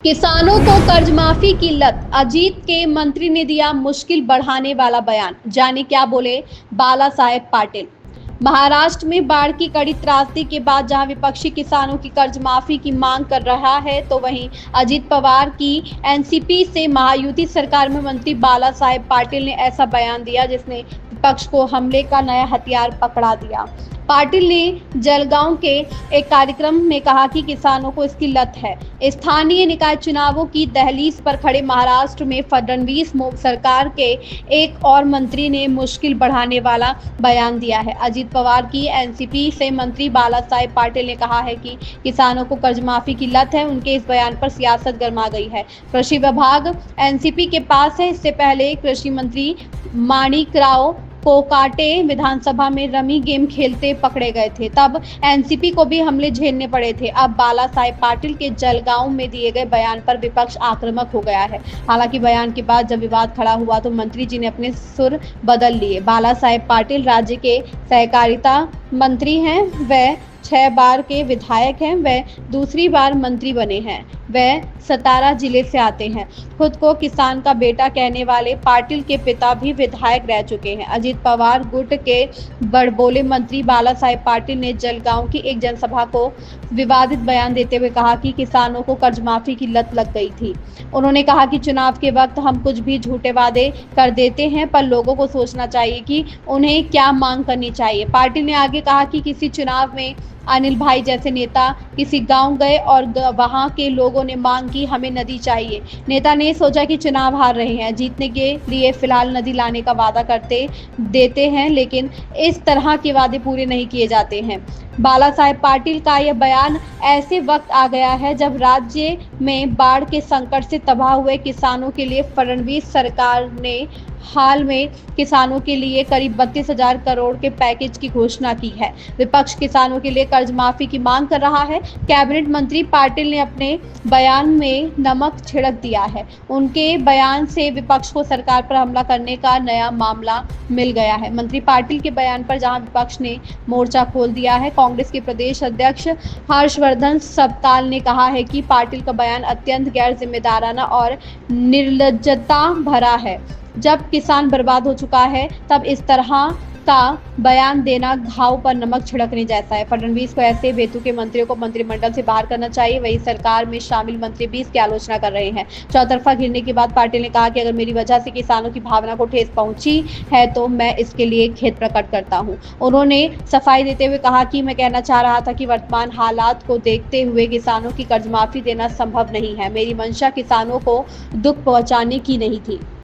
किसानों को कर्ज माफी की लत, अजीत के मंत्री ने दिया मुश्किल बढ़ाने वाला बयान। जाने क्या बोले बाला साहेब पाटिल। महाराष्ट्र में बाढ़ की कड़ी त्रासदी के बाद जहां विपक्षी किसानों की कर्ज माफी की मांग कर रहा है, तो वहीं अजीत पवार की एनसीपी से महायुति सरकार में मंत्री बाला साहेब पाटिल ने ऐसा बयान दिया जिसने विपक्ष को हमले का नया हथियार पकड़ा दिया। पाटिल ने जलगांव के एक कार्यक्रम में कहा कि किसानों को इसकी लत है। स्थानीय निकाय चुनावों की दहलीज पर खड़े महाराष्ट्र में फडणवीस सरकार के एक और मंत्री ने मुश्किल बढ़ाने वाला बयान दिया है। अजीत पवार की एनसीपी से मंत्री बाला साहेब पाटिल ने कहा है कि किसानों को कर्ज माफी की लत है। उनके इस बयान पर सियासत गर्मा गई है। कृषि विभाग एनसीपी के पास है। इससे पहले कृषि मंत्री माणिकराव कोकाटे विधानसभा में रमी गेम खेलते पकड़े गए थे, तब एनसीपी को भी हमले झेलने पड़े थे। अब बाला साहेब पाटिल के जलगांव में दिए गए बयान पर विपक्ष आक्रामक हो गया है। हालांकि बयान के बाद जब विवाद खड़ा हुआ तो मंत्री जी ने अपने सुर बदल लिए। बाला साहेब पाटिल राज्य के सहकारिता मंत्री हैं। वह 6 बार के विधायक हैं। वह दूसरी बार मंत्री बने हैं। वह सतारा जिले से आते हैं। खुद को किसान का बेटा कहने वाले पाटिल के पिता भी विधायक रह चुके हैं। अजीत पवार गुट के बड़बोले मंत्री बाला साहेब पाटिल ने जलगांव की एक जनसभा को विवादित बयान देते हुए कहा कि किसानों को कर्ज माफी की लत लग गई थी। उन्होंने कहा कि चुनाव के वक्त हम कुछ भी झूठे वादे कर देते हैं, पर लोगों को सोचना चाहिए कि उन्हें क्या मांग करनी चाहिए। पाटिल ने आगे कहा कि किसी चुनाव में अनिल भाई जैसे नेता किसी गांव गए और वहां के लोगों ने मांग की हमें नदी चाहिए। नेता ने सोचा कि चुनाव हार रहे हैं, जीतने के लिए फिलहाल नदी लाने का वादा करते देते हैं, लेकिन इस तरह के वादे पूरे नहीं किए जाते हैं। बाला साहेब पाटिल का यह बयान ऐसे वक्त आ गया है जब राज्य में बाढ़ के संकट से तबाह हुए किसानों के लिए फडणवीस सरकार ने हाल में किसानों के लिए करीब 32,000 करोड़ के पैकेज की घोषणा की है। विपक्ष किसानों के लिए कर्ज माफी की मांग कर रहा है। कैबिनेट मंत्री पाटिल ने अपने बयान में नमक छिड़क दिया है। उनके बयान से विपक्ष को सरकार पर हमला करने का नया मामला मिल गया है। मंत्री पाटिल के बयान पर जहां विपक्ष ने मोर्चा खोल दिया है, कांग्रेस के प्रदेश अध्यक्ष हर्षवर्धन सबताल ने कहा है कि पाटिल का बयान अत्यंत गैर जिम्मेदाराना और निर्लज्जता भरा है। जब किसान बर्बाद हो चुका है तब इस तरह का बयान देना घाव पर नमक छिड़कने जैसा है। फडणवीस को ऐसे बेतुके मंत्रियों को मंत्रिमंडल से बाहर करना चाहिए। वही सरकार में शामिल मंत्री भी इसकी आलोचना कर रहे हैं। चौतरफा घिरने के बाद पाटिल ने कहा कि अगर मेरी वजह से किसानों की भावना को ठेस पहुंची है तो मैं इसके लिए खेद प्रकट करता हूं। उन्होंने सफाई देते हुए कहा कि मैं कहना चाह रहा था कि वर्तमान हालात को देखते हुए किसानों की कर्ज माफी देना संभव नहीं है। मेरी मंशा किसानों को दुख पहुंचाने की नहीं थी।